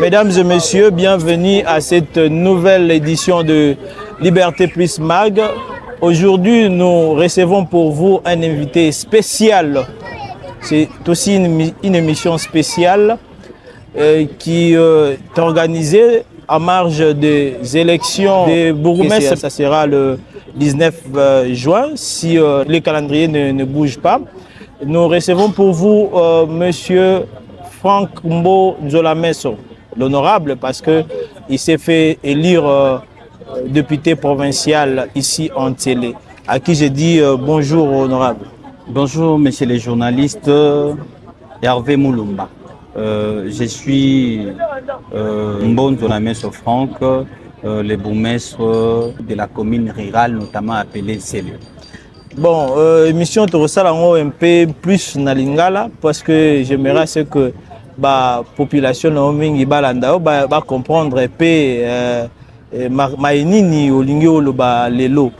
Mesdames et messieurs, bienvenue à cette nouvelle édition de Liberté Plus Mag. Aujourd'hui, nous recevons pour vous un invité spécial. C'est aussi une émission spéciale qui est organisée en marge des élections des bourgmestres. Ça sera le 19 juin, si les calendriers ne bougent pas. Nous recevons pour vous Monsieur Franck Mbo Nzolameso, l'honorable, parce qu'il s'est fait élire député provincial ici en télé, à qui j'ai dit bonjour honorable. Bonjour messieurs les journalistes, Hervé Moulumba. Je suis Mbo Nzolameso Franck, le bourgmestre de la commune rurale, notamment appelée Sélé. Bon, émission Torosala un peu plus na lingala parce que j'aimerais ce que la population va comprendre un peu maïnini au lingio lelo.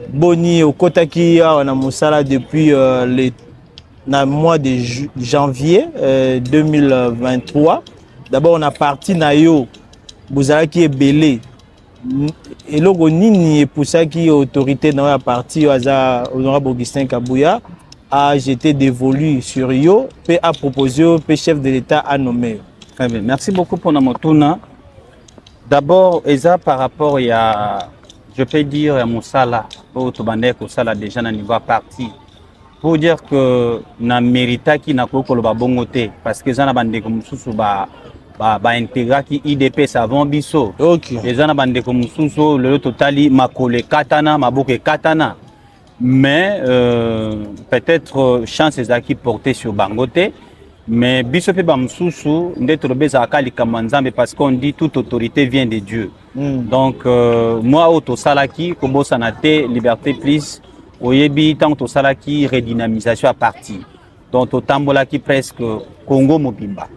Boni au kotaki on a musala depuis le mois de janvier 2023. D'abord on a parti na yo buzala qui est belé. Et logo nini et pour ça qui autorité dans la partie honorable Augustin Kabouya a jeté dévolu sur yo et a proposé au chef de l'État à nommer. Très bien. Merci beaucoup pour notre tourna. D'abord, Eza par rapport à, je peux dire à Moussala, au Tobandek Moussala déjà dans niveau parti, pour dire que na mérita qui n'a pas le bongoté parce que ça n'a pas de intégra qui IDP savon biso. OK. Les gens bande comme mususu le totali makole katana maboke katana. Mais peut-être chance qui porté sur Bangote, mais biso pe ba mususu ndetro beza kali kamanzambe parce qu'on dit toute autorité vient de Dieu. Donc moi auto salaki kobo sanate liberté plus oyebi tant to salaki redynamisation à partir. Donc au tambola qui presque Congo Mobimba.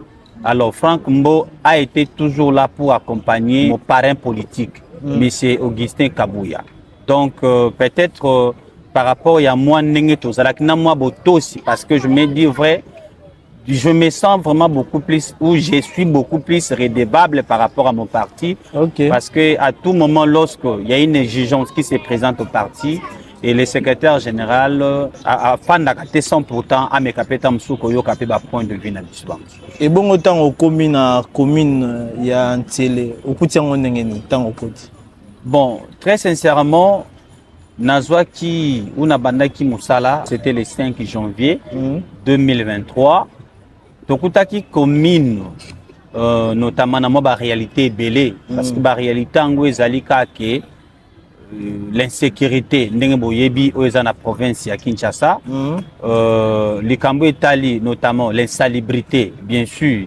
Alors Franck Mbo a été toujours là pour accompagner mon parrain politique, M. Augustin Kabouya. Donc peut-être par rapport à moi, parce que je me dis vrai, je me sens vraiment beaucoup plus, ou je suis beaucoup plus redevable par rapport à mon parti. Okay. Parce qu'à tout moment, lorsqu'il y a une exigence qui se présente au parti, et le secrétaire général a fait sans pourtant à mes capitans Msoukoyo capé point de vue dans l'histoire. Et bon autant au commune il y a un télé au côté temps au côté. Bon, très sincèrement, Nazwa qui ou Nabanda qui Moussala, c'était le 5 janvier 2023. Tokutaki commune notamment dans ma réalité belé parce que la réalité en Zalika que l'insécurité ndenge boyebi oza na province ya Kinshasa likambo etali notamment l'insalubrité bien sûr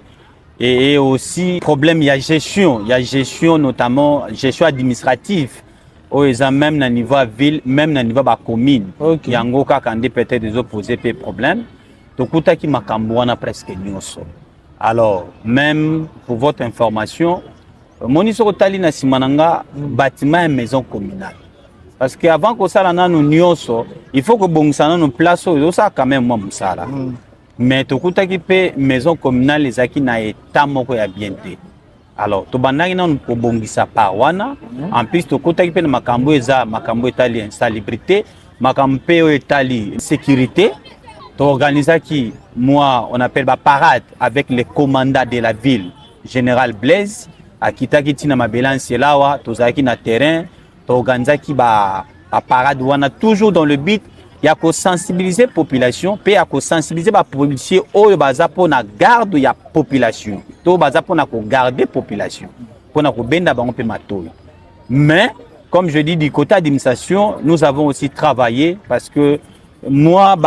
et aussi problème il y a gestion notamment gestion administrative oza même na niveau ville même na niveau ba commune yango kaka ndé peut-être des opposés pe problème tokuta ki makambo wana presque nyonso. Alors même pour votre information Moniso Tali na simananga bâtiment et maison communale. Parce qu'avant que ça na nous nyonso, il faut que bongisa nos place ça quand même moi musala. Mais to kutaki pe maison communale les aki na état moko ya bienté. Alors to bandaki na ko bongisa par wana en plus to kutaki pe na makambo eza makambo etali insalubrité, makambo pe etali sécurité. To organisa qui moi on appelle ba parade avec les commandants de la ville, général Blaise akitaki tina mabelansi lawa tozaki na terrain to organizaki ba parade wana toujours dans le but ya ko sensibiliser population pe ya ko sensibiliser ba policier oyo baza pona garde ya population to baza pona ko garder population pona ko benda bango pe matoyi. Mais comme je dis du côté administration nous avons aussi travaillé parce que moi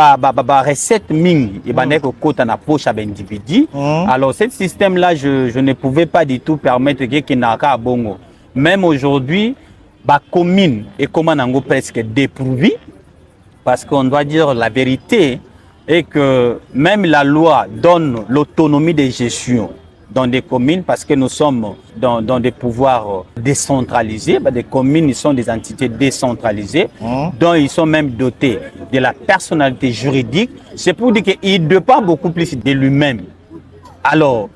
recette ming et baneko kota na poche à individu. Alors ce système là je ne pouvais pas du tout permettre que naka bongo. Même aujourd'hui ba commune et comment nango presque dépourvu parce qu'on doit dire la vérité et que même la loi donne l'autonomie de gestion dans des communes parce que nous sommes dans des pouvoirs décentralisés. Des communes, ils sont des entités décentralisées, dont ils sont même dotés de la personnalité juridique. C'est pour dire qu'il dépend beaucoup plus de lui-même. Alors,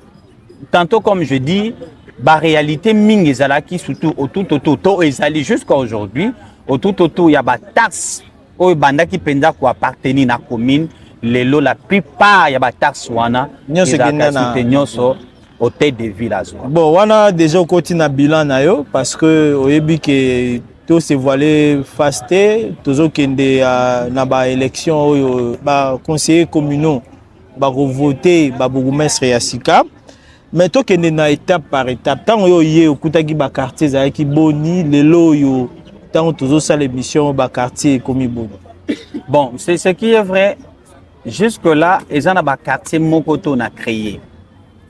tantôt comme je dis, ba réalité mingi ezalaki surtout autour to ezali jusqu'à aujourd'hui autour il y a ba taxe o banda qui penda ko appartenir na commune lelo la plupart ya ba taxe wana nyonso hôtel de ville azwa. Bon wana déjà côté na bilan na yo parce que oyebi que tout se voilé fasté tozo kende na ba élection oyo ba conseiller communaux ba voter ba bourgmestre ya Sika. Mais to kende na étape par étape tant yo yé okutaki ba quartier za ki boni lelo yo tant tozo sa l'émission ba quartier comme boni. Bon, c'est ce qui est vrai. Jusque là, ils ont ba quartier mokoto na créé.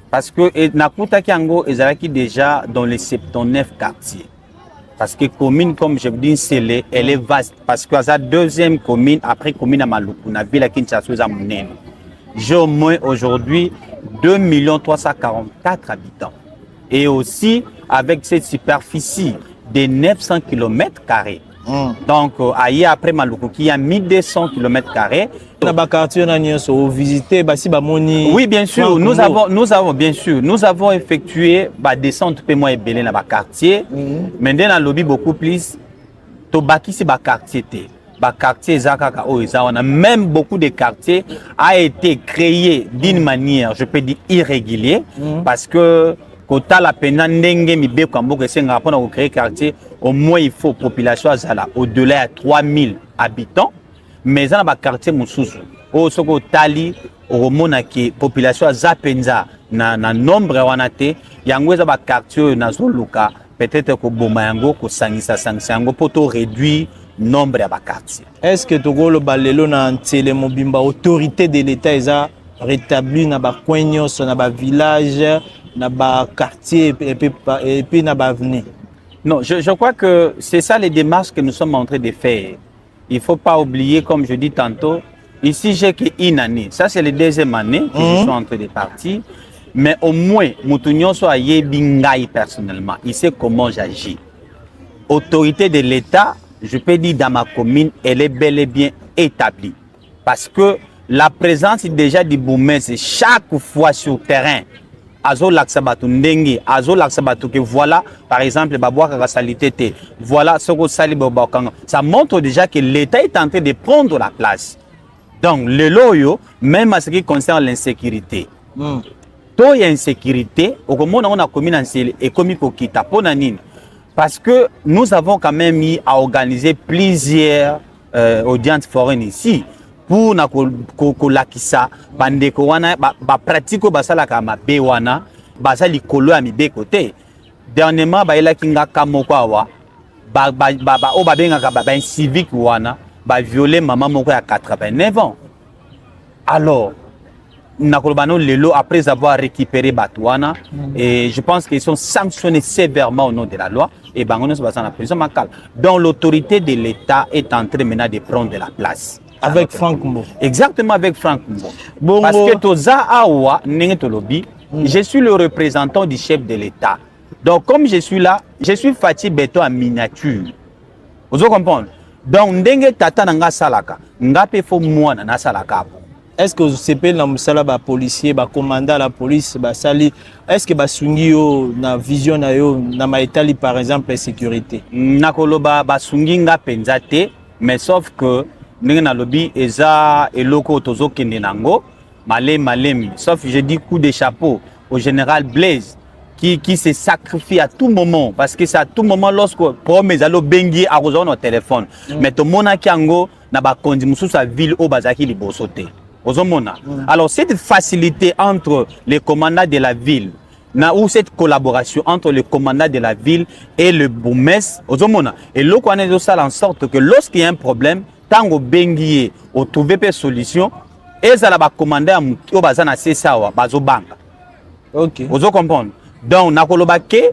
Parce que nakutaki yango ezalaki déjà dans les 79 quartiers. Parce que commune comme je vous dis Sélé, elle est vaste parce que sa deuxième commune après commune à Maluku na ville à Kinshasa za munene. J'ai au moins aujourd'hui 2 344 habitants. Et aussi, avec cette superficie de 900 km². Donc, ailleurs après Maluku, qui a 1200 km². Oui, bien sûr, nous avons effectué la descente de moi et Belé dans le quartier. Maintenant, dans le lobby beaucoup plus, Tobaki, c'est le quartier. Quartier Zakaka Oizawana, même beaucoup de quartiers a été créé d'une manière, je peux dire, irrégulière, parce que quand la peine n'engage mi be kambo que c'est rapport à créer quartier, au moins il faut population zala au-delà de 3000 habitants, mais dans le quartier Moussousou, au soko tali au mona qui population zapenza na nombre wanate, yango za ba quartier na zoluka peut-être que bomayango ko sangisa yango poto réduire nombre de quartiers. Est-ce que Togolo Balelo na Ntele Mobimba autorité de l'État est rétabli na ba coignos na ba village na ba quartier et puis na ba avenue? Non, je crois que c'est ça les démarches que nous sommes en train de faire. Il faut pas oublier, comme je dis tantôt, ici j'ai qu'une année. Ça c'est la deuxième année que je suis en train de partir. Mais au moins, Moutounion soit yebingaï personnellement. Il sait comment j'agis. Autorité de l'État, je peux dire dans ma commune, elle est bel et bien établie. Parce que la présence déjà du Boumès chaque fois sur le terrain, Azo Laksabatu Ndengi, Azo Laksabatu, que voilà, par exemple, Babouaka Salité, voilà Soko Sali Babouakanga. Ça montre déjà que l'État est en train de prendre la place. Donc, le loyo, même à ce qui concerne l'insécurité. Tout y a insécurité, au moment où on a commis et commis Kokita, Ponanine. Parce que nous avons quand même mis à organiser plusieurs audiences foraines ici pour na kolakisa bandeko wana ba pratique basala kama be wana basali kolo ya mibe côté dernièrement ba ela kinga kamoko awa ba o ba benga ka ba civique wana ba violer maman moko ya 89 ans. Alors Nakolobano Lelo, après avoir récupéré Batouana, et je pense qu'ils sont sanctionnés sévèrement au nom de la loi, et Bangonos Bassan la prison Makal. Donc l'autorité de l'État est en train maintenant de prendre de la place. Avec Franck Mbo. Exactement, avec Franck Mbo. Bon, parce que Toza Awa, Nengetolobi, je suis le représentant du chef de l'État. Donc comme je suis là, je suis Fatih Beto en miniature. Vous comprenez? Donc, Ndenge Tata Nanga Salaka, Ngape Fo Mouana na Salaka. Est-ce que CP na musala ba policier ba commandant la police ba sali est-ce que ba sungi yo na vision na yo na maitali par exemple sécurité nakoloba ba sungi nga penzate mais sauf que ndenge na lobby eza eloko tozo kende nango malem sauf je dis coup de chapeau au général Blaise qui se sacrifie à tout moment parce que c'est à tout moment lorsque promet allo bengi a rejoindre au téléphone mais to mona kiango na ba kondi mususu a ville o bazaki libosote. Alors cette facilité entre les commandants de la ville, ou cette collaboration entre le commandant de la ville et le bourgmestre, et l'autre on est ça en sorte que lorsqu'il y a un problème, tant au bengier, au trouver des solutions, et ça va commander au bazana c'est ça bazo banque. OK. Vous comprenez? Donc nakolobake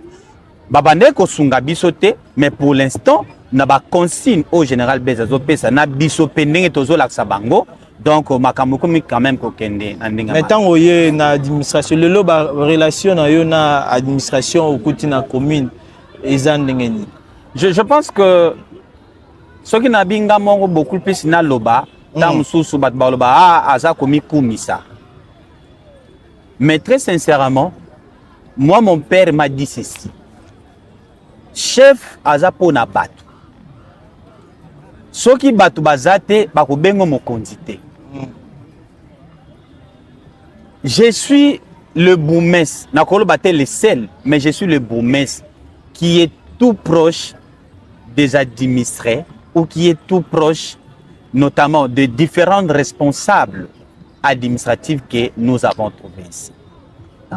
babande ko sunga bisote, mais pour l'instant na ba consigne au général Bezazo pesa na bisope ndenge tozo laksa bango. Donc, makamoko quand même kokende. Mais tant que na administration, le loba relation na administration au côté na commune, je pense que ce qui n'a binga mongo beaucoup plus na loba, tant sous bat baloba aza komi kumisa. Mais très sincèrement, Moi, mon père m'a dit ceci. Chef azapo na batu. Soki batu bazate, bakobengo mokonzi te. Je suis le bourgmestre, nakolo bate le seul, mais je suis le bourgmestre qui est tout proche des administrés ou qui est tout proche notamment de différents responsables administratifs que nous avons trouvés ici.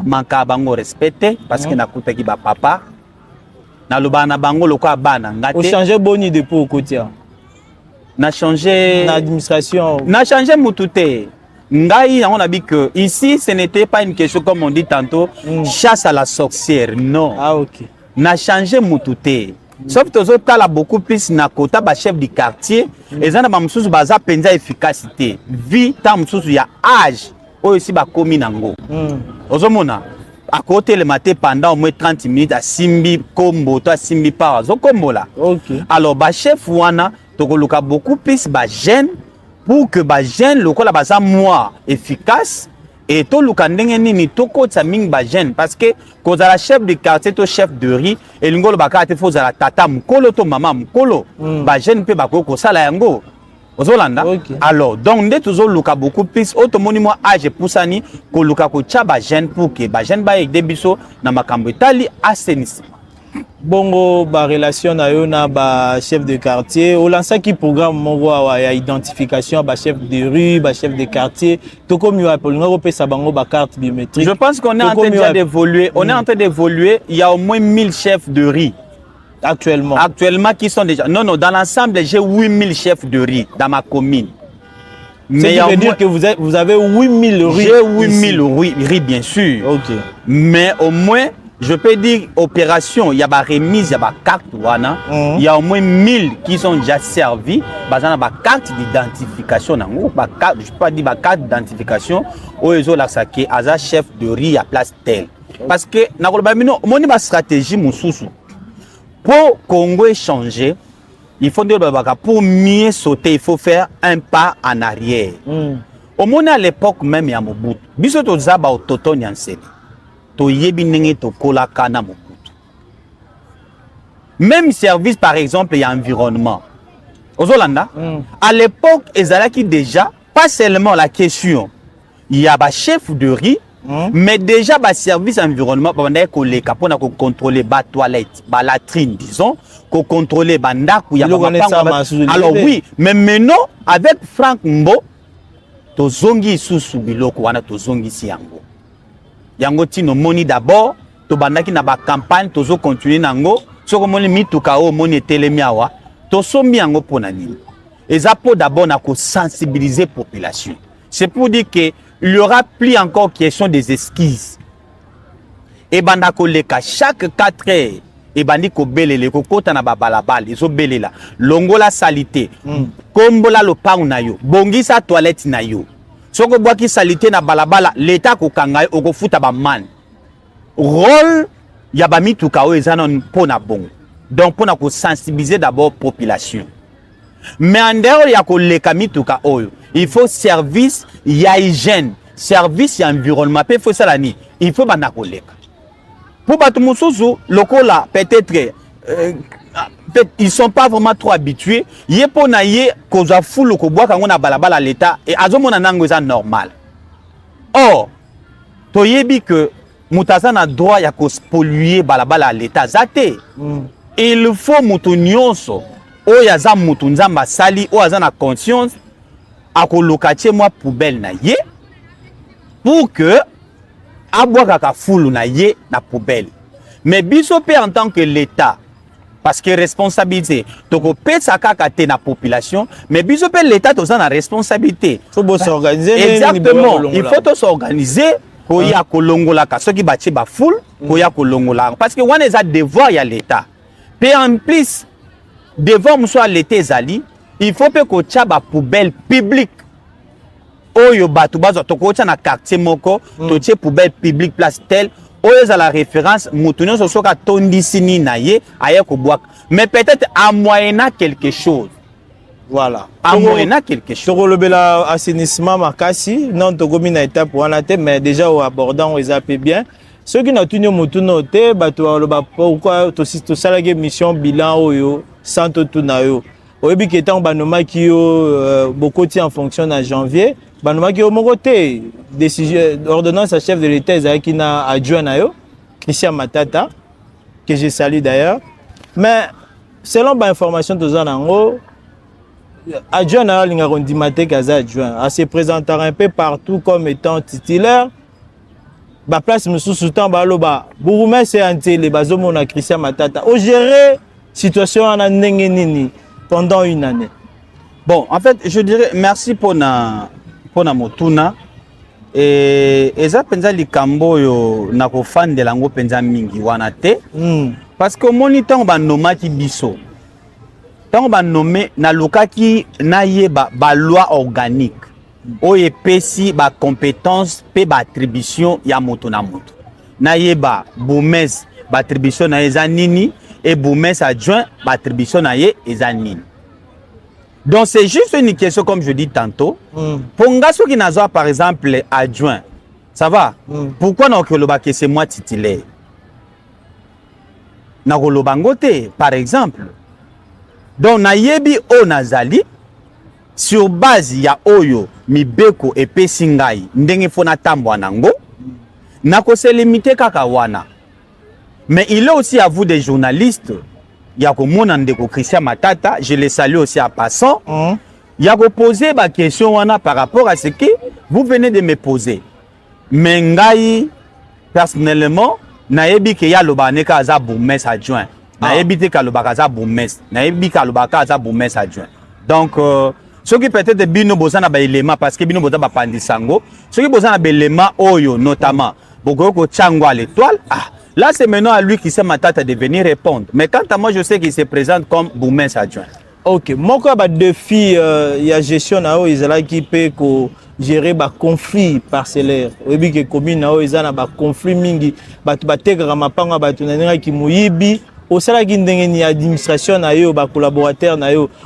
Manque à bango respecté parce que nakuta ki ba papa na lobana bango loko bana ngate. Au changer boni de pour côté. Na changé l'administration. Na changé mutute. Ngai on a dit que ici ce n'était pas une question comme on dit tantôt chasse à la sorcière, non. Ah OK. Na changé mutute. Sauf que les autres là beaucoup plus na kota ba chef du quartier et ça na ba msusu baza penza efficacité. Vie ta msusu ya âge o ici ba komi nango. Ozomona à côté le matin pendant au moins 30 minutes à Simbi Kombo toi Simbi par zo Kombo là. OK. Alors ba chef wana to koluka beaucoup plus ba jeune pour que ba jeune lokola baza moi efficace et to luka ndenge nini to kotsa ming ba jeune parce que koza la chef de quartier to chef de riz et lingolo baka te foza la tata mkolo to mama mkolo ba jeune pe bako ko sala yango ozolanda. Okay. Alors donc nde tozo luka beaucoup plus automoni moi age poussani ko luka ko tcha ba jeune pour que ba jeune ba ek debiso na makambo etali assainissement. Bongo ba relation na yo na ba chef de quartier o lança qui programme moko ya identification ba chef de rue ba chef de quartier to comme yo appelle ngo pesa bango ba carte biométrique. Je pense qu'on est en train d'évoluer, on est en train d'évoluer, il y a au moins 1000 chefs de rue actuellement qui sont déjà non dans l'ensemble j'ai 8000 chefs de rue dans ma commune. Mais ça veut dire que vous avez 8000 rues. J'ai 8000 rues bien sûr. OK. Mais au moins je peux dire opération, il y a ba remise, il y a ba carte wana, il y a au moins 1000 qui sont déjà servis, basana ba carte d'identification nango, ba carte, je peux pas dire ba carte d'identification au ezo la saké aza chef de riz à place telle. Parce que nakoloba mino moni ba stratégie mususu. Pour Congo échanger, il faut dire pour mieux sauter, il faut faire un pas en arrière. Au moins à l'époque même il y a Mobutu. Biso to zaba autochtone yanseli. Même service par exemple il y a environnement aux Hollanda à l'époque ezalaki déjà pas seulement la question il y a ba chef de riz mais déjà ba service environnement pendant ko leka pona ko contrôler ba toilette ba latrine disons ko contrôler ba ndaku ya ba alors oui mais maintenant avec Frank Mbo to zongi susu biloko wana to zongi si yango yango tino moni d'abord to bandaki na ba campagne tozo continuer nango soko moni mituka o moni telemi awa to sombi yango pona nini eza po d'abord na ko sensibiliser population c'est pour dire que il y aura plus encore question des esquisses et banda ko leka chaque 4 heures et bandi ko belele ko kota na ba balabala izo belela longola salité kombola lo pau na yo bongisa toilette na yo. Soko boaki salité na balabala l'état ko kanga oko futa ba man rôle ya ba mituka o ezana pona bon donc pona ko sensibiliser d'abord population mais en dehors ya ko leka mituka oyo il faut service ya hygiène service ya environnement pe faut ça ni il faut bana ko leka pour batu mususu lokola peut-être ils sont pas vraiment trop habitués yé pona yé koza fulu ko boaka ngona balabala l'état et azomona nango eza normal or to yebi que mutaza na droit ya ko polluer balabala l'état zate il faut mutu nyonso o ya za mutu nzamba sali o aza na conscience akoloka tie moi poubelle na ye pour que abwaka ka fulu na ye na poubelle mais biso pe en tant que l'état parce que responsabilité toko pesa kaka te na population mais biso pe l'état toza na responsabilité faut s'organiser exactement il faut s'organiser ko ya kolongola ka soki batie ba foule ko ya kolongola parce que wana eza devoir ya l'état pe en plus devant muso l'état ezali il faut pe ko tia ba poubelle publique oyo batu bazo toko tia na quartier moko to tie poubelle publique place telle oyo la référence mutunyo sosoka tondisini na ye aye ko boaka mais peut-être à moyennant quelque chose voilà à moyennant quelque chose to le assainissement makasi non to gomi na étape wana te mais déjà au abordant les AP bien ceux qui n'ont tenu motuno te bato ba pourquoi to salage mission bilan oyo santo tunayo oyebi ke tant banoma ki yo bokoti en fonction en janvier banoma ki yo moko te décision ordonnance à chef de l'état ezaki na adjoint na yo Christian Matata que je salue d'ailleurs mais selon ba information tozana nango adjoint na linga rondimate kaza adjoint à se présenter un peu partout comme étant titulaire ba place mususu temps ba loba bourgmestre c'est antele bazomona Christian Matata au gérer situation en ndenge nini pendant une année. Bon, en fait, je dirais merci pour na motuna et eza penza likambo yo na ko fande lango penza mingi wana te parce que moniteur ba nomaki biso. Tant ba nommé na lokaki na yeba ba loi organique. Oye pesi ba compétence pe ba attribution ya moto na moto. Na yeba boumès ba attribution na eza nini et boumès adjoint ba attribution na ye eza nini. Donc c'est juste une question comme je dis tantôt. Pour ngaso qui n'a par exemple adjoint, ça va? Pourquoi na okoloba que c'est moi titulaire? Na koloba ngote par exemple. Donc na yebi o nazali sur base ya oyo mibeko epesi ngai ndenge fona tambwa nango na ko se limiter kaka wana. Mais il est aussi à vous des journalistes yako mona ndeko Christian Matata, je le salue aussi à passant. Yako poser ba question wana par rapport à ce que vous venez de me poser. Mais ngai personnellement na yebi ke ya lobane ka za boumès adjoint. Na yebi te ka lobaka za boumès. Na yebi ka lobaka za boumès adjoint. Donc ce qui peut-être bino bozana ba élément parce que bino boza ba pandisango, ce qui bozana ba élément oyo notamment boko tchango à l'étoile, là c'est maintenant à lui qui s'est Matata de venir répondre. Mais quant à moi je sais qu'il se présente comme boumès adjoint. OK, moko ba défi ya gestion na o izala ki pe ko gérer ba conflit parcellaire. Oyebi ke commune na o izana ba conflit mingi, batu batekaka mapanga batu na ninga ki muyibi. Au sein de l'administration, ba collaborateur,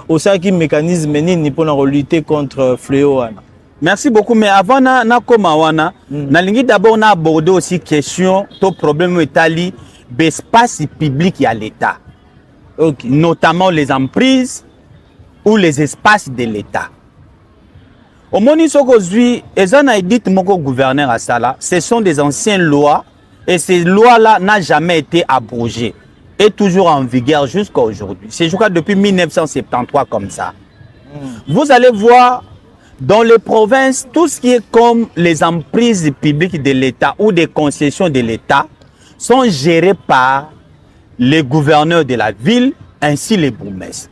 au sein de mécanisme nini pour lutter contre fléau. Merci beaucoup. Mais avant na koma wana, na lingi d'abord na aborder aussi question to problème Italie d'espace public à l'État. Okay. Notamment les emprises ou les espaces de l'État. Au moni sokozui, ezana edit moko gouverneur à Sala, ce sont des anciennes lois et ces lois-là n'ont jamais été abrogées. Est toujours en vigueur jusqu'à aujourd'hui. C'est je crois depuis 1973 comme ça. Vous allez voir dans les provinces, tout ce qui est comme les emprises publiques de l'État ou des concessions de l'État sont gérées par les gouverneurs de la ville ainsi les bourgmestres.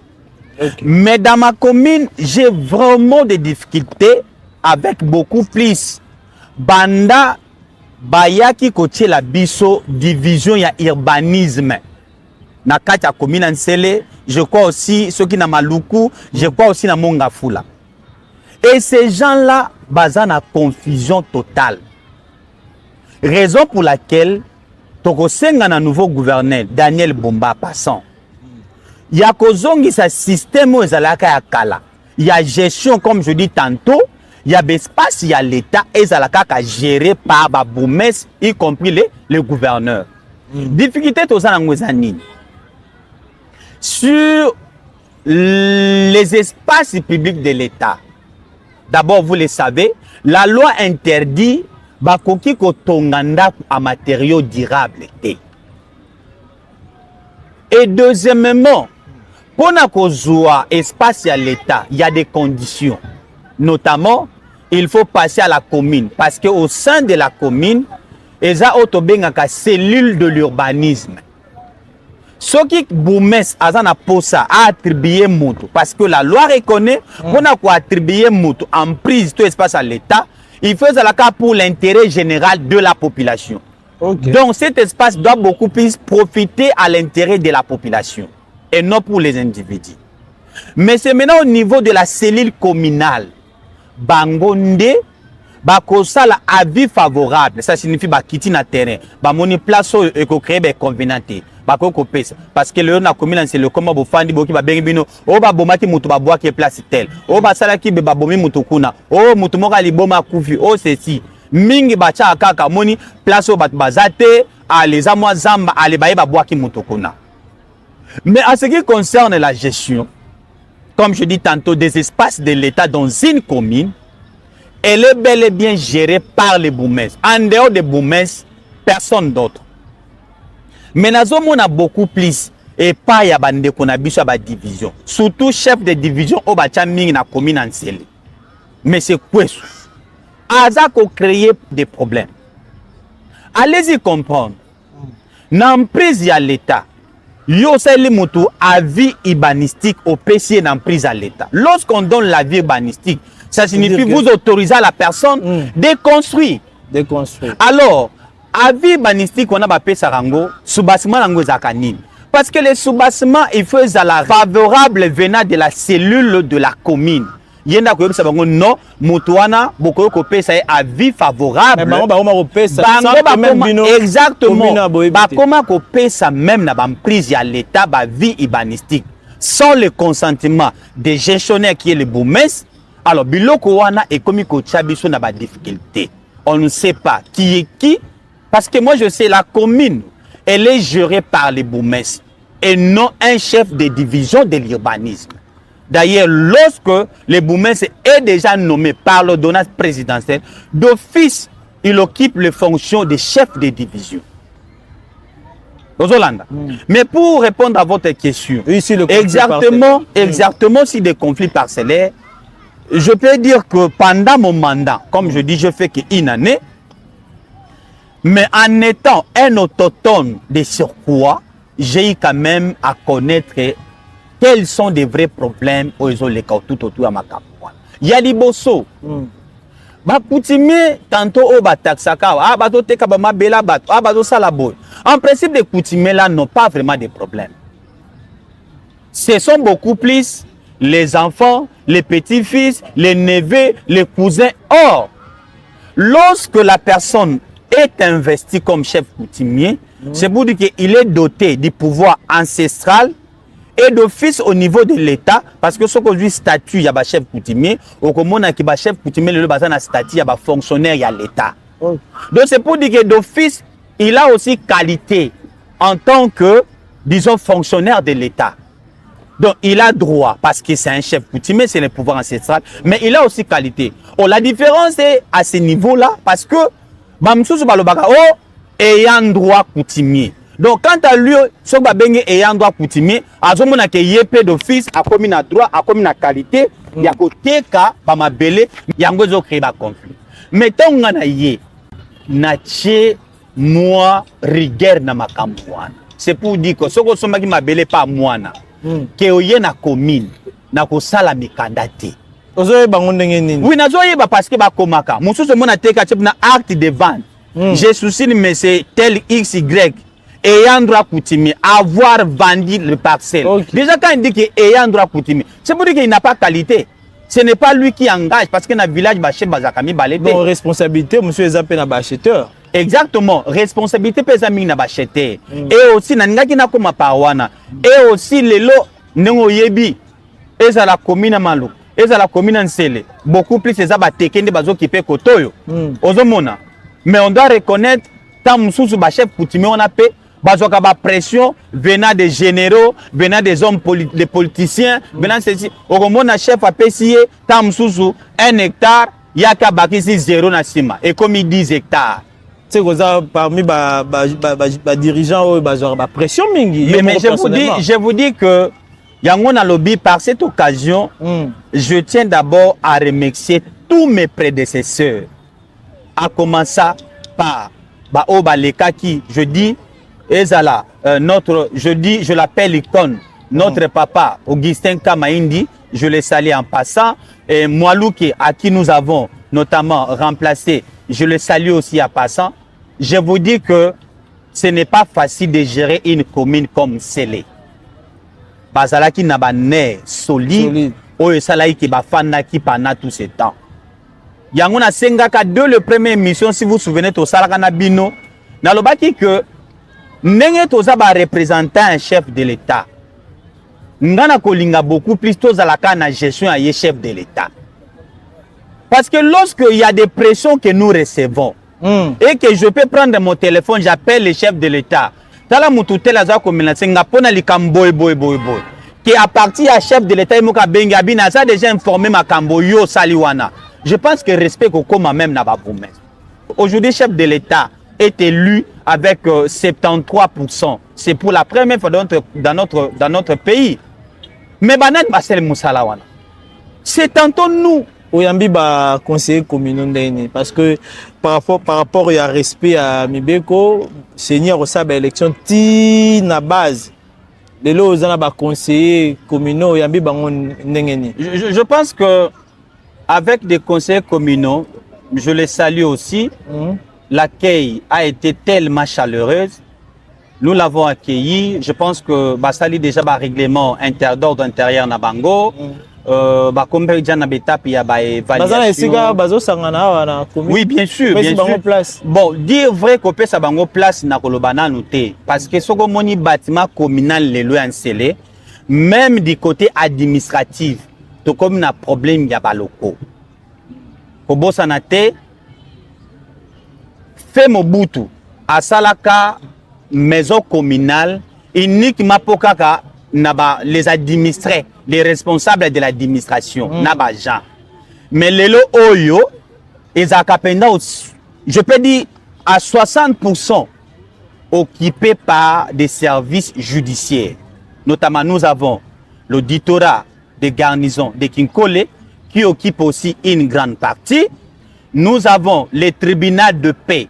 Okay. Mais dans ma commune, j'ai vraiment des difficultés avec beaucoup plus. Banda bayaki kotie la biso division ya urbanisme. Na kati ya commune Nsele, je crois aussi ceux qui na Maluku, je crois aussi na Mongafula. Et ces gens-là, basent na confusion totale. Raison pour laquelle tokosenga na nouveau gouverneur Daniel Bomba passant. Ya kozongi sa système ezalaka ya kala. Ya gestion comme je dis tantôt, ya espace ya l'état ezalaka ka géré par ba boumès y compris les gouverneurs. Difficulté tozana ngwezani. Sur les espaces publics de l'État, d'abord, vous le savez, la loi interdit bakoki kotonganda à matériaux durables. Et deuxièmement, pour na espace à l'État, il y a des conditions. Notamment, il faut passer à la commune parce qu'au sein de la commune, il y a une cellule de l'urbanisme. Ce qui boumès azana posa a attribué moutou parce que la loi reconnaît qu'on a attribué moutou en prise tout espace à l'État, il faut la cas pour l'intérêt général de la population. Okay. Donc cet espace doit beaucoup plus profiter à l'intérêt de la population et non pour les individus. Mais c'est maintenant au niveau de la cellule communale. Bangonde bakosa la avis favorable, ça signifie bakiti na terrain, ba moni place et ko créer des convenantés. Parce que le na commune c'est le comment bo fandi boki ba bengi bino o ba bomaki mutu ba boaki place tel o ba sala ki be ba bomi mutu kuna o mutu moka li boma kufi o ceci mingi bacha kaka moni place au bazate à les amwa zamba à les baye babwaki mutokona. Mais en ce qui concerne la gestion, comme je dis tantôt, des espaces de l'État dans une commune, elle est bel et bien gérée par les bourgmestres. En dehors des bourgmestres, personne d'autre. Mais nous a beaucoup plus et pas ya bande qu'on a biso ba division. Surtout chef de division au bacha mingi na commune en Sele. Mais c'est quoi ça? Azako créer des problèmes. Allez-y comprendre. N'emprise à l'État. Yo sali mutu avis urbanistique au PC n'emprise à l'État. Lorsqu'on donne l'avis urbanistique, ça signifie vous autorisez la personne de construire. Alors, avis urbanistique on a bapé sarango, sous-bassement lango zakanine. Parce que les sous-bassements, il faut la favorable venant de la cellule de la commune. Yenda ko yebisa bango non mutuana boko ko pesa avis favorable exactement ba comment ko pesa même na ba prise ya l'état ba vie urbanistique sans le consentement des gestionnaires qui est le bourgmestre. Alors biloko wana et comme ko tchabiso na ba difficulté, on ne sait pas qui est qui, parce que moi je sais la commune elle est gérée par les bourgmestres et non un chef de division de l'urbanisme. D'ailleurs, lorsque le bourgmestre est déjà nommé par l'ordonnance présidentielle, d'office, il occupe les fonctions de chef de division. Mais pour répondre à votre question, ici, exactement si des conflits parcellaires, je peux dire que pendant mon mandat, comme je dis, je fais qu'une année, mais en étant un autochtone de surcroît, j'ai eu quand même à connaître quels sont des vrais problèmes aux gens tout autour de ma campagne. Il y a des bosso. Ba coutumier tantôt au bataxaka, ah bato teka ba mabela bato, ah bato salabo. En principe les coutumiers là n'ont pas vraiment de problèmes. Ce sont beaucoup plus les enfants, les petits-fils, les neveux, les cousins. Or, lorsque la personne est investie comme chef coutumier, c'est pour dire qu'il est doté du pouvoir ancestral et d'office au niveau de l'État, parce que ce qu'on dit statut, il y a un chef coutumier, au commun qui est chef coutumier, le statut, il y a un fonctionnaire, il y a l'État. Donc c'est pour dire que d'office, il a aussi qualité en tant que, disons, fonctionnaire de l'État. Donc il a droit, parce que c'est un chef coutumier, c'est le pouvoir ancestral, mais il a aussi qualité. Oh, la différence est à ce niveau-là, parce que, ayant droit coutumier. Donc, quant à lui, ce qui est ayant droit coutumier, à ce moment-là, il y a peu d'office, à comme il a droit, à comme il a qualité, il y a côté cas, par ma belle, il y a un créé un conflit. Mais tant qu'on a eu, nache moi rigueur na makamwana. C'est pour dire que ce que sont ma belle pas moi na, que oye na commune, na ko sala mikandate. Ozoye bangonde nini? Oui, na zoye ba parce que ba komaka. Musu se mona teka chep na acte de vente. J'ai souci mais c'est tel XY. Ayant droit coutumier, avoir vendu le parcelle. Déjà quand il dit que ayant droit coutumier, c'est pour dire qu'il n'a pas qualité. Ce n'est pas lui qui engage, parce que dans le village, il y a donc responsabilité, monsieur Ezapé n'a pas acheteur. Exactement, responsabilité pesami n'a pas acheté. Et aussi, et aussi les lots n'ont yebi. Et ça la commune à Malou. Et ça la commune en Sele. Beaucoup plus ces abattés qui sont qui paient Kotoyo. Mais on doit reconnaître, tant que chef coutumier, on a payé. Bazoka ba pression venant des généraux, venant des hommes des politiciens, venant ceci. Au moment où chef a payé tam susu 1 hectare, yaka bakisi 0 na sima. Et comme il 10 hectares. C'est ça parmi les dirigeants ba pression mingi. Mais je vous dis que yango na lobby par cette occasion, je tiens d'abord à remercier tous mes prédécesseurs. À commencer par Obaleka qui je dis Ezala, je l'appelle icône, notre papa Augustin Kamaindi, je le salue en passant, et Moualouki, à qui nous avons notamment remplacé, je le salue aussi en passant. Je vous dis que ce n'est pas facile de gérer une commune comme Sele. Bazalaki n'a pas né solide, ou Salaki qui bafana qui pendant tout ce temps. Yangona Sengaka de la première émission, si vous vous souvenez, au Salakana Bino, n'alobaki que Nenge toza ba représentant un chef de l'État. Ngana kolinga beaucoup plus toza la kana gestion à chef de l'État. Parce que lorsqu'il y a des pressions que nous recevons, et que je peux prendre mon téléphone, j'appelle le chef de l'État. Tala mututel aza komenase ngapona likambo boy. Que à partir à chef de l'État imoka bengabi na ça déjà informé makambo yo saliwana. Je pense que respect kokoma même na ba promesse. Aujourd'hui chef de l'État est élu avec 73%. C'est pour la première fois dans notre pays. Mais banan basel musalawana. C'est tantôt nous. Oyambi ba conseiller communal ndeni parce que par rapport il y a respect à Mibeko seigneur au sa élection ti na base les lots na ba conseiller communaux oyambi bango ndengeni. Je pense que avec des conseillers communaux, je les salue aussi. L'accueil a été tellement chaleureuse. Nous l'avons accueilli. Je pense que basali déjà ba règlement d'ordre intérieur na bango. Oui, bien sûr. Bon, dire vrai qu'on peut sabango place na kolobana noté parce que ce que moni bâtiment communal les lois installés, même du côté administratif, tout comme na problème ya baloko. Kobo sanate fait Mobutu à Salaka maison communale uniquement pour kaka naba les administrés, les responsables de l'administration, naba gens. Mais les lots oyo, ils je peux dire à 60% occupés par des services judiciaires. Notamment, nous avons l'auditorat de garnison de Kinkole qui occupe aussi une grande partie. Nous avons les tribunaux de paix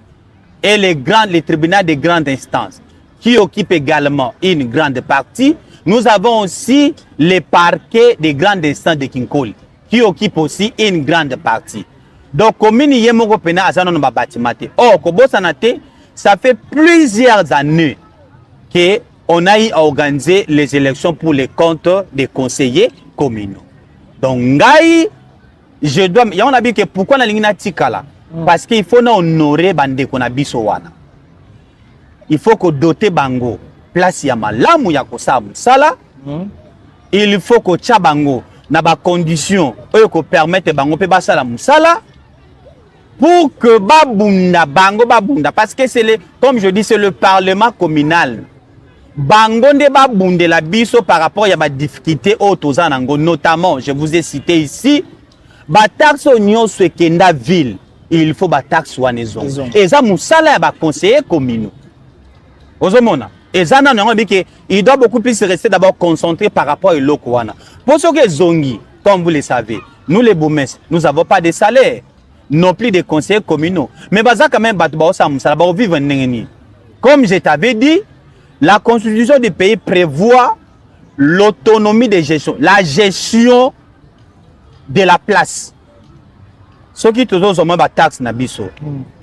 et les tribunaux de grande instance qui occupent également une grande partie. Nous avons aussi les parquets des grandes instances de Kinkole qui occupent aussi une grande partie. Donc, comme il y a un bâtiment, ça fait plusieurs années qu'on a organisé les élections pour les comptes des conseillers communaux. Donc, je dois. Il y a un habit que pourquoi la ligne tikala? Parce qu'il faut honorer bande qu'on a bisowana. Il faut que doter bango place ya malamu ya kosamu sala. Il faut que chabango na ba condition que permettre bango pe basala musala pour que babunda bango babunda parce que c'est comme je dis c'est le parlement communal. Bango ne babunde la biso par rapport à ba difficulté autozanango notamment je vous ai cité ici ba taxe union swekenda ville il faut ba taxe wanezo et ça musala ya ba conseiller communaux. Ozomona il doit beaucoup plus rester d'abord concentré par rapport à l'Okwana. Pour ceux qui zongi, comme vous le savez, nous les boumès, nous n'avons pas de salaire, non plus de conseillers communaux. Mais quand même, comme je t'avais dit, la constitution du pays prévoit l'autonomie de gestion, la gestion de la place. Ceux qui ont des taxes,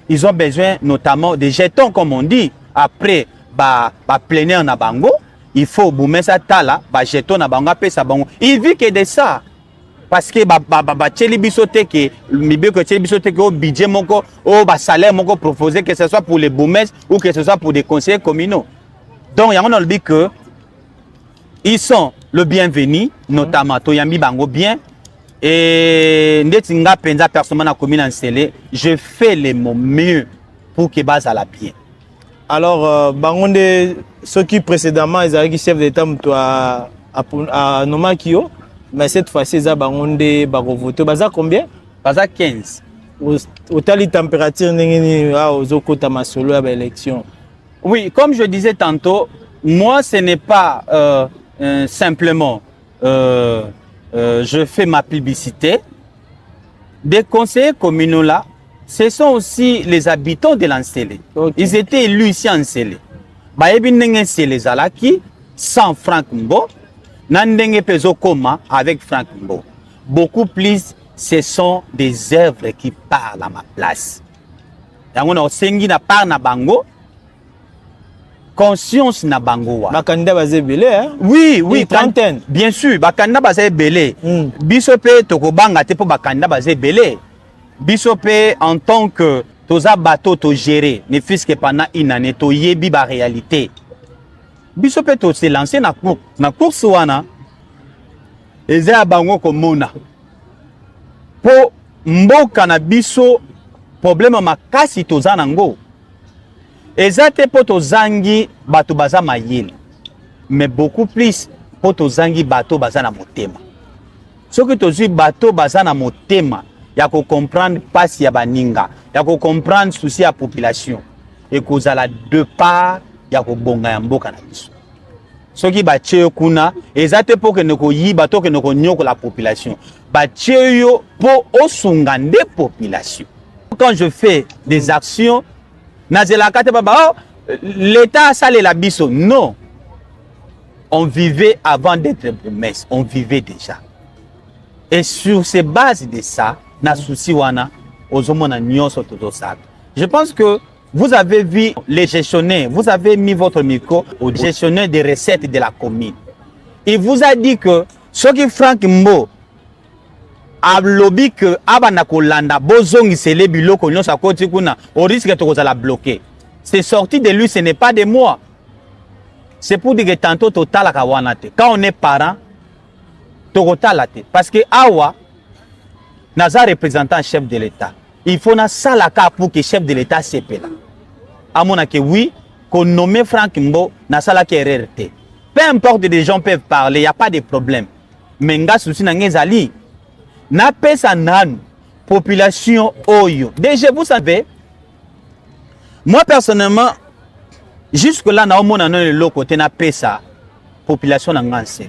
ils ont besoin notamment de jetons, comme on dit, après. Plénière na bango, il faut boumesa tala, jeton na bango, pesa bango. Il vit que de ça. Parce que tcheli bisote que mibeko tcheli bisote que au budget moko, au salaire moko proposé que ce soit pour les boumès ou que ce soit pour des conseillers communaux. Donc il y a un dit que ils sont le bienvenu, notamment Toyambi bango bien et ndetinga penza personnellement na commune installée, je fais le mieux pour que base à la bien. Alors, bangonde ceux qui précédemment ils avaient chef d'État à Nomakio, mais cette fois-ci ils ont bangonde voté. Baza combien? Baza 15. Au tali température n'engeni aux okota masolo à l'élection. Oui, comme je disais tantôt, moi ce n'est pas simplement je fais ma publicité. Des conseillers communaux là. Ce sont aussi les habitants de l'Ancélé. Okay. Ils étaient élus ici en Ancélé. Baebinenge Zalaki, sans Franck Mbo, Nandenge Pezo Koma avec Franck Mbo. Beaucoup plus, ce sont des œuvres qui parlent à ma place. Yango Sengi na par na bango, conscience na bango. Bakanda bazé belé, hein? Oui, oui, trentaine. Bien sûr, bakanda bazé belé. Bisope tokobanga te po bakanda bazé belé. Bisope en tant que toza bateau to gérer ne fils que pendant une année to yebi ba réalité. Bisope to se lancer na course wana eza bango komona. Po mboka na biso problème makasi toza nango eza te po tozangi bato baza mayele mais beaucoup plus po tozangi bato baza na motema soki tozwi bato baza na motema ya ko comprendre pasi ya baninga ya ko comprendre souci ya population et kozala de part ya ko bonga ya mboka na biso soki batie kuna eza te po ke neko yiba to ke neko nyoko la population batie yo po osunga nde population. Quand je fais des actions nazelaka te baba oh l'état sale la biso non, on vivait avant d'être promesse, on vivait déjà. Et sur ces bases de ça, na souci wana ozomona nyonso tozosala. Je pense que vous avez vu les gestionnaires, vous avez mis votre micro au gestionnaire des recettes de la commune. Il vous a dit que ce qui Franck Mbo a lobby que abana kolanda bozongi sele biloko nyonso akoti kuna au risque de la bloquer. C'est sorti de lui, ce n'est pas de moi. C'est pour dire que tantôt total kawanate. Quand on est parent, totalate. Parce que awa naza représentant chef de l'État. Il faut na salaka pour que chef de l'État s'épelle. À mon avis, oui, qu'on nomme Franck Mbo na salaka RRT. Peu importe, des gens peuvent parler, il n'y a pas de problème. Mais nga souci na ngezali. Na pesa nan population oyo. Déjà vous savez, moi personnellement, jusque là na omona non le côté na pesa population na nganse.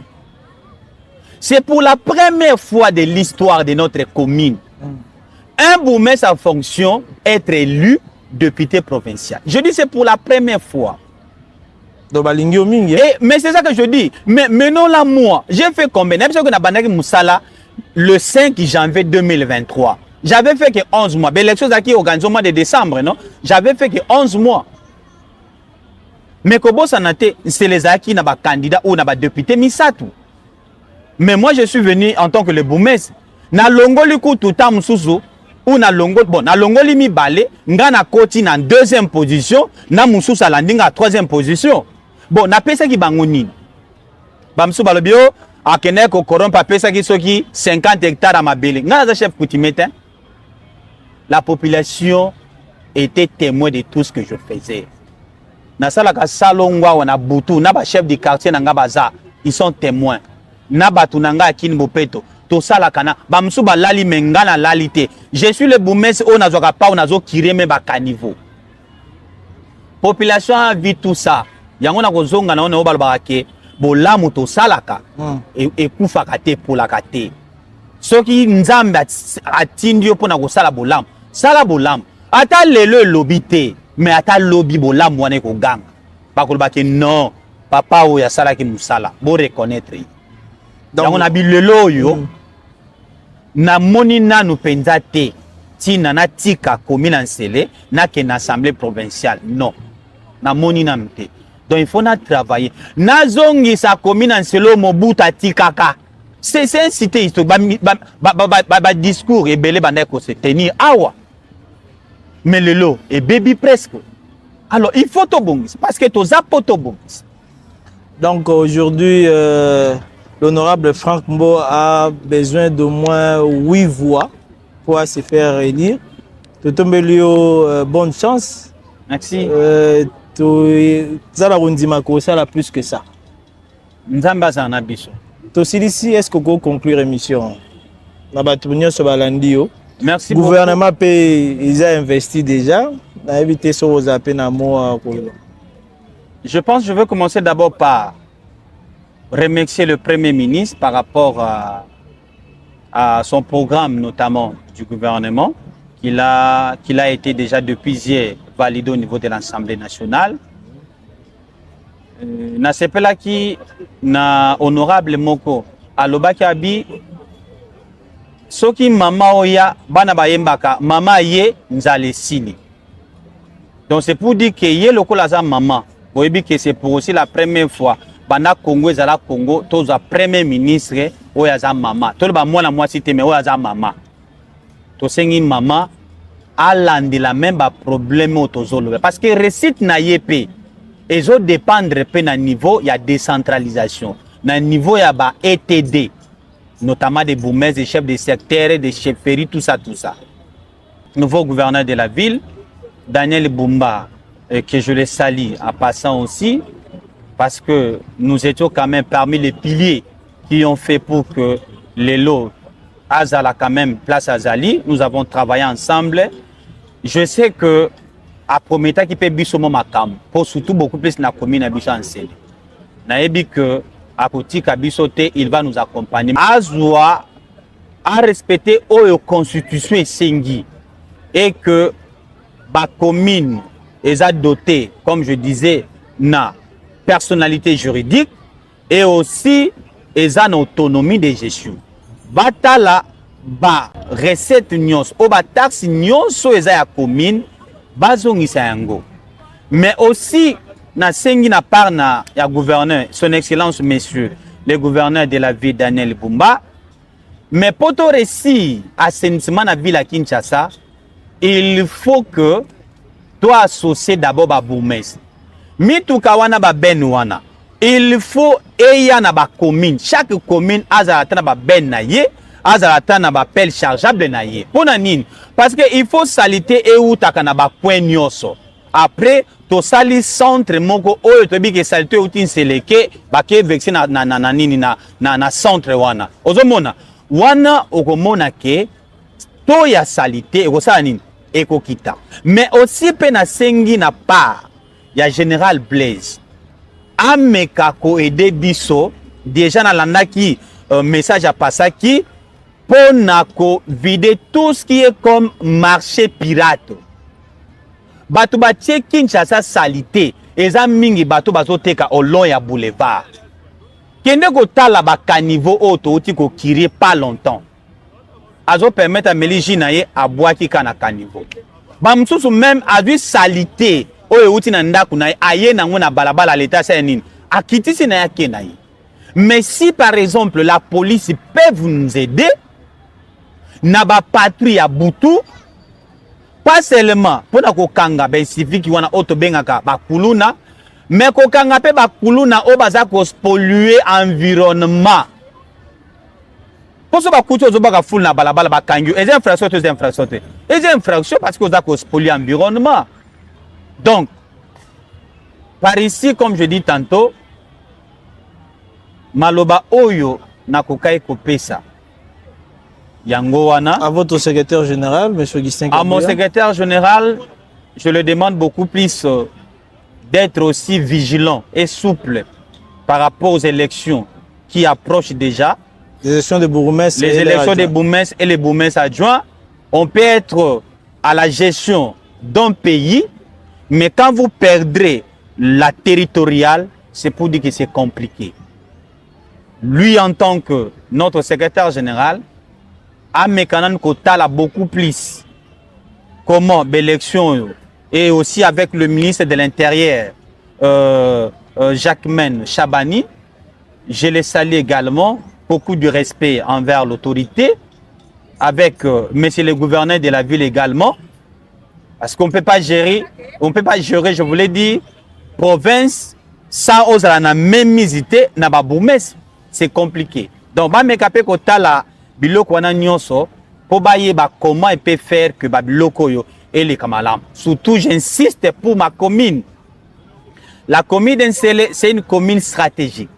C'est pour la première fois de l'histoire de notre commune. Un bourgmestre en fonction être élu député provincial. Je dis c'est pour la première fois. Mais c'est ça que je dis. Mais maintenant là moi, j'ai fait combien? Le 5 janvier 2023. J'avais fait que 11 mois. L'élection qui est organisée au mois de décembre, non? J'avais fait que 11 mois. Mais Kobo Sanate, c'est les acquis n'a pas candidat ou n'a pas député Misatou. Mais moi je suis venu en tant que le bourgmestre. Na longo liku tuta mususu ou na longo bon na longo limi balé ngana koti na deuxième position na mususu landinga troisième position. Bon na pesa ki bangoni. Bamsu balobio akene ko korompa pesa ki soki 50 hectares à mabele. Ngana za chef coutumete. La population était témoin de tout ce que je faisais. Na sala ka salongwa wana butu na ba chef du quartier na ngabaza, ils sont témoins. Na batu nanga akini mopeto to sala kana bamsu ba lali mengana lalite. Je suis le bourgmestre on nazoka pa on nazo kireme ba caniveau. Population a vu tout ça. Yango na kozonga na on ba ke bolamu to salaka e kufa kate pola kate. Soki nzambe atindi yo pona ko sala bolamu. Sala bolamu. Ata lelo lobité mais ata lobi bolamu wana ko ganga. Ba ko ba ke non papa o ya sala ki musala. Bo reconnaître. Donc on a vu le loyo na moni nanu penza te tina na tika commune ensele na ke na assemblée provinciale non na moni na mte. Donc il faut na travailler na zongi sa commune ensele mobuta tikaka c'est un cité historique ba discours et belé banda ko se tenir awa mais le lot est baby presque. Alors il faut to bongis parce que to zapoto bongis. Donc aujourd'hui l'honorable Franck Mbo a besoin d'au moins 8 voix pour se faire élire. Bonne chance. Merci. Ça la plus que ça. Ici, est-ce que vous conclure l'émission? Merci. Le gouvernement il a investi déjà. On a évité ça aux appels. Je pense que je veux commencer d'abord par remercier le Premier ministre par rapport à son programme, notamment du gouvernement, qu'il a été déjà depuis hier validé au niveau de l'Assemblée nationale. Na sepela ki na honorable moko alobaki abi soki mama oya bana bayembaka mama ye nzale sili. Donc c'est pour dire que ye lokola za maman, vous voyez que c'est pour aussi la première fois bana Congo ezala Congo toza premier ministre oya za mama to ba mwana mwasi te mais oya za mama to sengi mama alandi la même ba problème otozolo parce que récite na yep ezo dépendre pe na niveau ya décentralisation na niveau ya ba ETD notamment des bourgmestres, des chefs de secteur, des chefferies, tout ça, tout ça. Nouveau gouverneur de la ville, Daniel Bumba, que je le salue en passant aussi, parce que nous étions quand même parmi les piliers qui ont fait pour que les lots Azala quand même place Azali. Nous avons travaillé ensemble. Je sais que à Prometa qui peut biso makam pour surtout beaucoup plus na commune abiso enseigne. Na ebi que à Koti Kabisote il va nous accompagner. Azwa a respecté la constitution et sengi et que ba commune est dotée comme je disais na personnalité juridique et aussi est en autonomie de gestion. Batala ba recette nyos o ba taxe nyos eza ya commune bazongisa yango. Mais aussi na sengi na part na ya gouverneur son excellence monsieur le gouverneur de la ville Daniel Bumba. Mais pour tout réussir assainissement na ville à Kinshasa, il faut que toi associer d'abord ba bourgmestre. Mituka wana ba ben wana. Il faut eya na ba commune. Chaque commune azalata na ba ben na ye, azalata na ba pelle chargeable na ye. Pona nini? Parce que il faut saliter e utaka na ba point nyoso. Après to sali centre moko oyo to bi ke salite utin seleke ba ke vexé na nini na centre wana. Ozomona wana okomona ke to ya salite ekosala nini? Ekokita. Mais aussi pe na sengi na part ya général Blaise. Ameka ko aider biso déjà na landaki message à pasaki pour nako vider tout ce qui est comme marché pirate. Bato ba tie Kinshasa salité eza mingi bato bazoteka olon ya boulevard. Kende ko tala ba caniveau auto oti ko kirie pas longtemps. Azo permettre à Meliji na ye abwaki kana caniveau. Ba msusu même a vu salité oyo uti na ndaku na aye nango na balabala l'état c'est nini akitisi na yake na ye. Mais si par exemple la police peut nous aider na ba patrouille ya butu pas seulement pour na ko kanga ba civique wana auto bengaka ba kuluna mais ko kanga pe ba kuluna o baza ko polluer environnement. Pour ça ba kuto zo ba full na balabala ba kangi et infraction to infraction et infraction parce que za ko polluer environnement. Donc, par ici, comme je dis tantôt, Maloba Oyo Nakokai Kopesa. Yangowana. À votre secrétaire général, M. Augustin Kabila. À mon secrétaire général, je le demande beaucoup plus d'être aussi vigilant et souple par rapport aux élections qui approchent déjà. Les élections de bourgmestre. Les élections des bourgmestres et les bourgmestres adjoints. On peut être à la gestion d'un pays. Mais quand vous perdrez la territoriale, c'est pour dire que c'est compliqué. Lui, en tant que notre secrétaire général, a mécanan Kotala beaucoup plus. Comment l'élection et aussi avec le ministre de l'Intérieur, Jacquemain Chabani, je les salue également, beaucoup de respect envers l'autorité, avec monsieur le gouverneur de la ville également. Parce qu'on ne peut pas gérer, je vous l'ai dit, province sans oser la même misité, n'a pas bourgmestre. C'est compliqué. Donc, je vais me la biloko wana nyonso pour bailler comment il peut faire que biloko yo et les kamalam. Surtout, j'insiste pour ma commune. La commune d'Ensele, c'est une commune stratégique.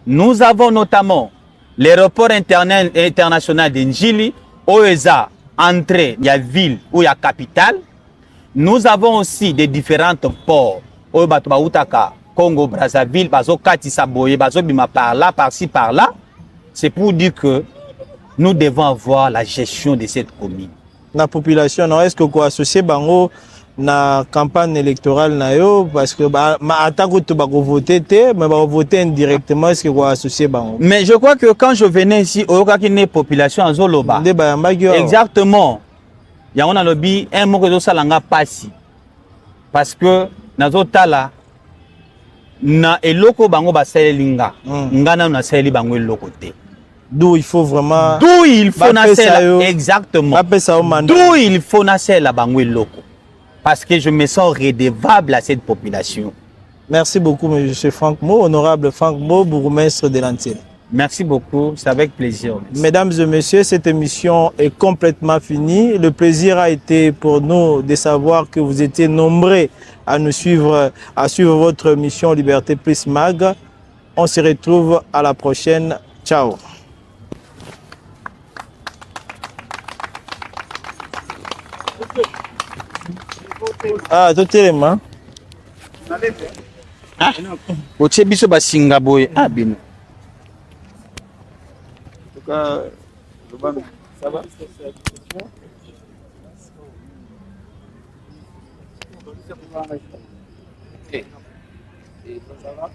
Nous avons notamment l'aéroport international d'Njili, Oeza, entrée, il y a ville ou il y a capitale. Nous avons aussi des différents ports. Congo, Brazzaville, Bazo Kati Saboye, Bazo Bima par là, par-ci, par-là. C'est pour dire que nous devons avoir la gestion de cette commune. La population, est-ce que vous associez bango na campagne électorale na yo parce que attaque tu vas voter mais va voter indirectement est-ce que vous associez bango? Mais je crois que quand je venais ici au Kakine population en Zoloba. Exactement. Il y a un lobby un mot que salanga passi parce que nazotala na eloko bango baselinga ngana na seli bango eloko te. D'où il faut vraiment d'où il faut nasela exactement d'où il faut nasela bango eloko parce que je me sens redevable à cette population. Merci beaucoup M. Franck Mo, honorable Franck Mo, bourgmestre de Lantiel. Merci beaucoup, c'est avec plaisir. Mesdames et messieurs, cette émission est complètement finie. Le plaisir a été pour nous de savoir que vous étiez nombreux à nous suivre, à suivre votre émission Liberté Plus Mag. On se retrouve à la prochaine. Ciao. Ah, tout est là. Ah, otie biso basinga boye. Ah, bino. Ça va? Ça va?